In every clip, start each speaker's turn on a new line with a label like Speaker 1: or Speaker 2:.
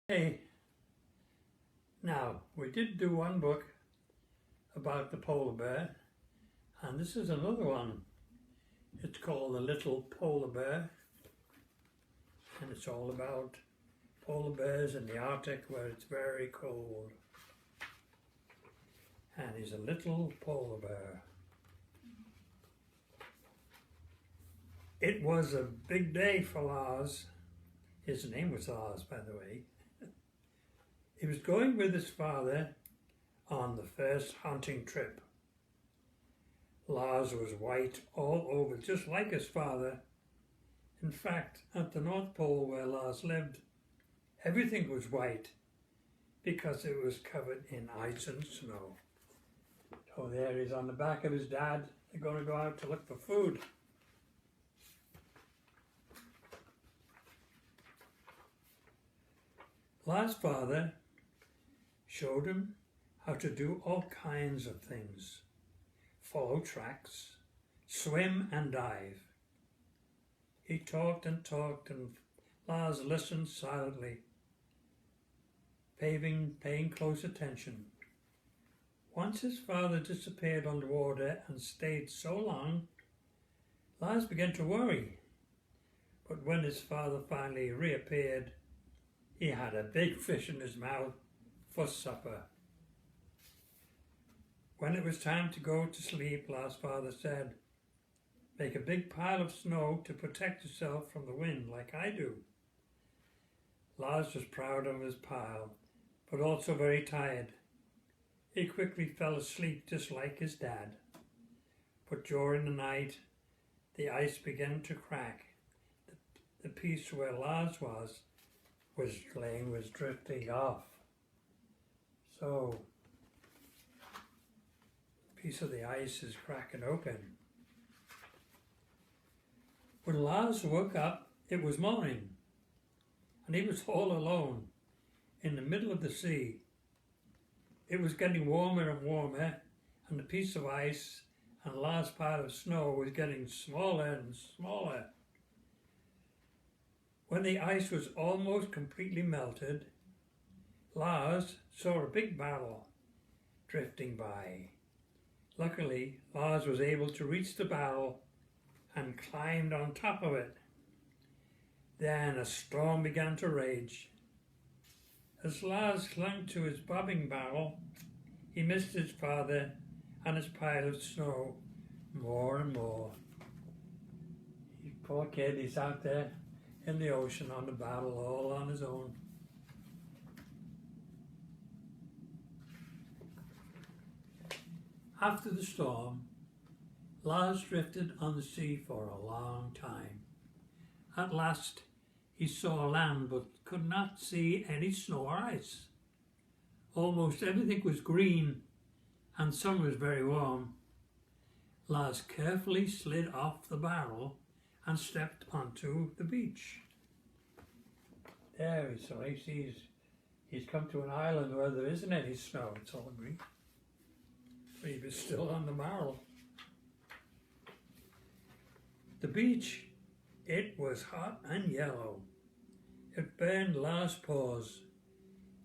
Speaker 1: Hey, now we did do one book about the polar bear, and this is another one. It's called The Little Polar Bear, and it's all about polar bears in the Arctic where it's very cold. And he's a little polar bear. It was a big day for Lars. His name was Lars, by the way. He was going with his father on the first hunting trip. Lars was white all over, just like his father. In fact, at the North Pole where Lars lived, everything was white because it was covered in ice and snow. So there he's on the back of his dad. They're going to go out to look for food. Lars' father showed him how to do all kinds of things. Follow tracks, swim and dive. He talked and Lars listened silently, paying close attention. Once his father disappeared underwater and stayed so long, Lars began to worry. But when his father finally reappeared, he had a big fish in his mouth for supper. When it was time to go to sleep, Lars' father said, "Make a big pile of snow to protect yourself from the wind like I do." Lars was proud of his pile, but also very tired. He quickly fell asleep just like his dad. But during the night, the ice began to crack. The piece where Lars was drifting off. So, a piece of the ice is cracking open. When Lars woke up, it was morning, and he was all alone in the middle of the sea. It was getting warmer and warmer, and the piece of ice and Lars' pile of snow was getting smaller and smaller. When the ice was almost completely melted, Lars saw a big barrel drifting by. Luckily, Lars was able to reach the barrel and climbed on top of it. Then a storm began to rage. As Lars clung to his bobbing barrel, he missed his father and his pile of snow more and more. Poor kid, he's out there in the ocean on the barrel all on his own. After the storm, Lars drifted on the sea for a long time. At last, he saw land but could not see any snow or ice. Almost everything was green and sun was very warm. Lars carefully slid off the barrel and stepped onto the beach. There, so he sees he's come to an island where there isn't any snow, it's all green. But he was still on the barrel. The beach, it was hot and yellow. It burned Lars' paws.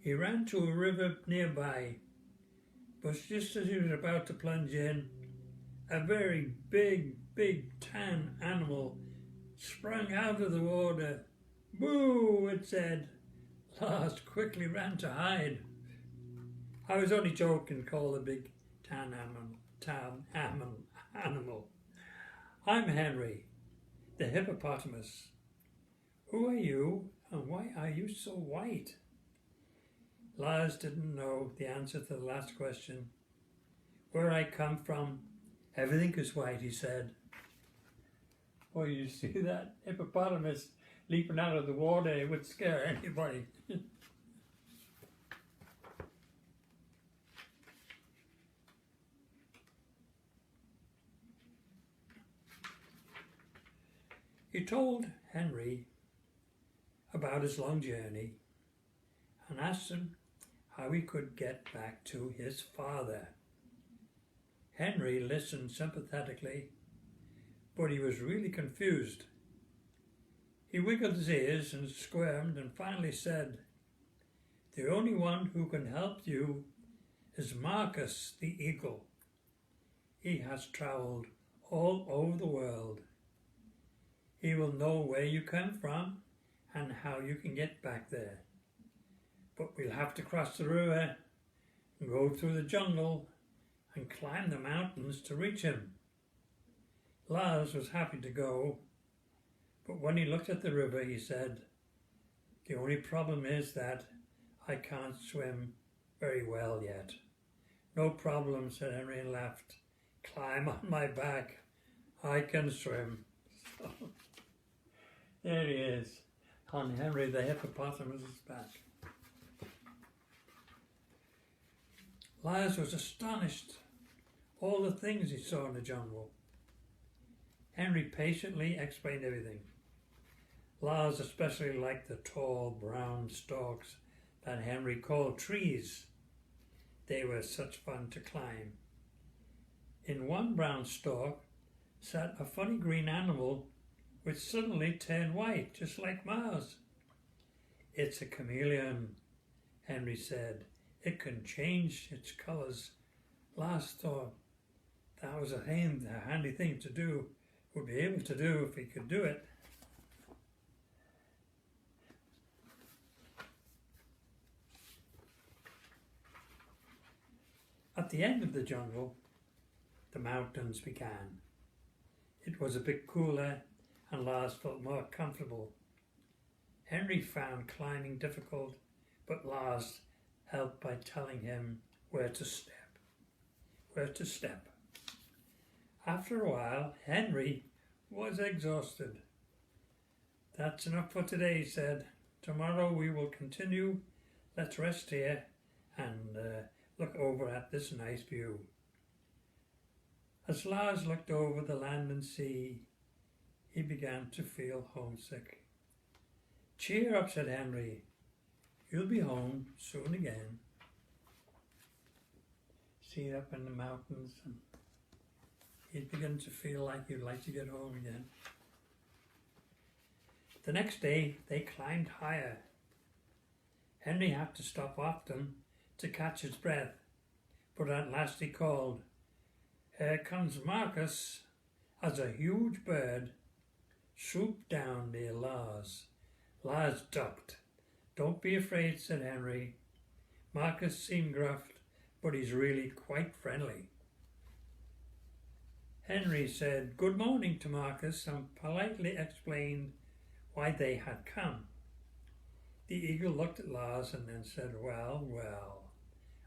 Speaker 1: He ran to a river nearby, but just as he was about to plunge in, a very big tan animal sprang out of the water. "Boo!" it said. Lars quickly ran to hide. I was only joking, called the big tan animal. "I'm Henry, the hippopotamus. Who are you and why are you so white?" Lars didn't know the answer to the last question. "Where I come from, everything is white," he said. Well, you see that hippopotamus leaping out of the water, it would scare anybody. He told Henry about his long journey and asked him how he could get back to his father. Henry listened sympathetically, but he was really confused. He wiggled his ears and squirmed and finally said, The only one who can help you is Marcus the eagle. He has travelled all over the world. He will know where you come from and how you can get back there. But we'll have to cross the river and go through the jungle and climb the mountains to reach him. Lars was happy to go, but when he looked at the river, he said, "The only problem is that I can't swim very well yet." "No problem," said Henry and laughed. "Climb on my back. I can swim." So, there he is, on Henry the hippopotamus's back. Lars was astonished, all the things he saw in the jungle. Henry patiently explained everything. Lars especially liked the tall brown stalks that Henry called trees. They were such fun to climb. In one brown stalk sat a funny green animal which suddenly turned white, just like Mars. "It's a chameleon," Henry said. "It can change its colours." Lars thought that was a handy thing to do, would be able to do if he could do it. At the end of the jungle, the mountains began. It was a bit cooler and Lars felt more comfortable. Henry found climbing difficult, but Lars helped by telling him where to step. After a while, Henry was exhausted. "That's enough for today," he said. "Tomorrow we will continue. Let's rest here and look over at this nice view." As Lars looked over the land and sea, he began to feel homesick. "Cheer up," said Henry. "You'll be home soon again." See up in the mountains, and he'd begin to feel like he'd like to get home again. The next day, they climbed higher. Henry had to stop often to catch his breath, but at last he called, "Here comes Marcus," as a huge bird swooped down near Lars. Lars ducked. "Don't be afraid," said Henry. "Marcus seemed gruff, but he's really quite friendly." Henry said good morning to Marcus and politely explained why they had come. The eagle looked at Lars and then said, well,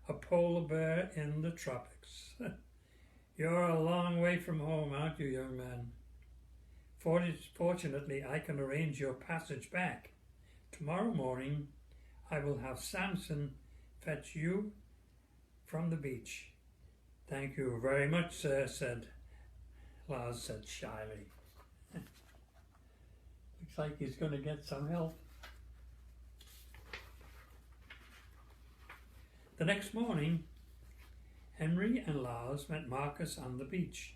Speaker 1: a polar bear in the tropics. You're a long way from home, aren't you, young man? Fortunately, I can arrange your passage back. Tomorrow morning, I will have Samson fetch you from the beach." "Thank you very much, sir," Lars said shyly. Looks like he's going to get some help. The next morning, Henry and Lars met Marcus on the beach.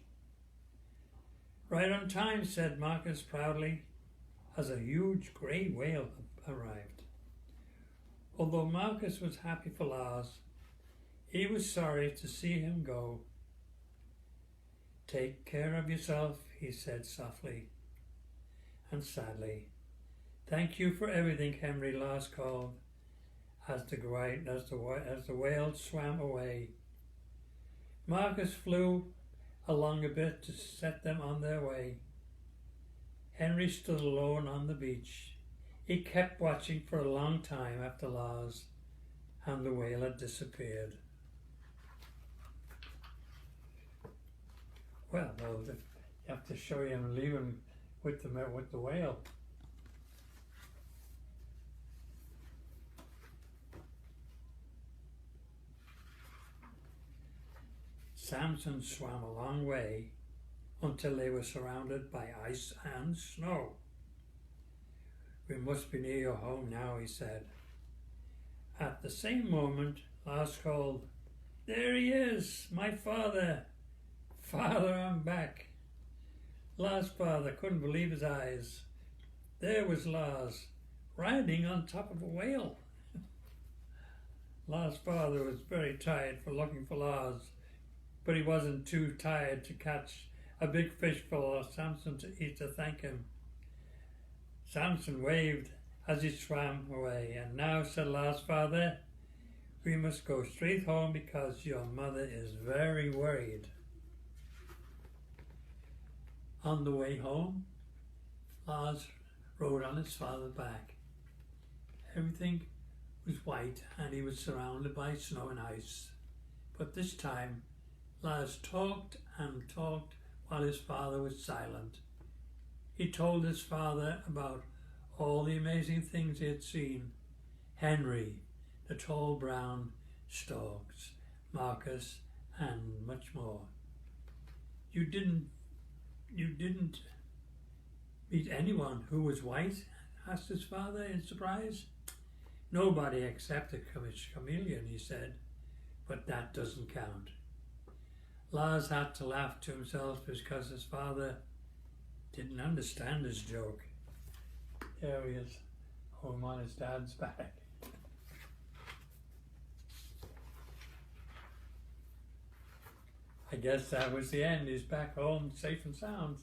Speaker 1: "Right on time," said Marcus proudly, as a huge grey whale arrived. Although Marcus was happy for Lars, he was sorry to see him go. "Take care of yourself," he said softly and sadly. "Thank you for everything, Henry," Lars called, as the whale swam away. Marcus flew along a bit to set them on their way. Henry stood alone on the beach. He kept watching for a long time after Lars and the whale had disappeared. Well, you have to show him leaving with the whale. Samson swam a long way until they were surrounded by ice and snow. "We must be near your home now," he said. At the same moment, Lars called, "There he is, my father! Father, I'm back!" Lars' father couldn't believe his eyes. There was Lars, riding on top of a whale. Lars' father was very tired for looking for Lars, but he wasn't too tired to catch a big fish for Samson to eat to thank him. Samson waved as he swam away. "And now," said Lars' father, "we must go straight home because your mother is very worried." On the way home, Lars rode on his father's back. Everything was white and he was surrounded by snow and ice. But this time, Lars talked and talked while his father was silent. He told his father about all the amazing things he had seen. Henry, the tall brown storks, Marcus, and much more. You didn't meet anyone who was white?" asked his father in surprise. "Nobody except a chameleon," he said, "but that doesn't count." Lars had to laugh to himself because his father didn't understand his joke. There he is, home on his dad's back. I guess that was the end. He's back home safe and sound.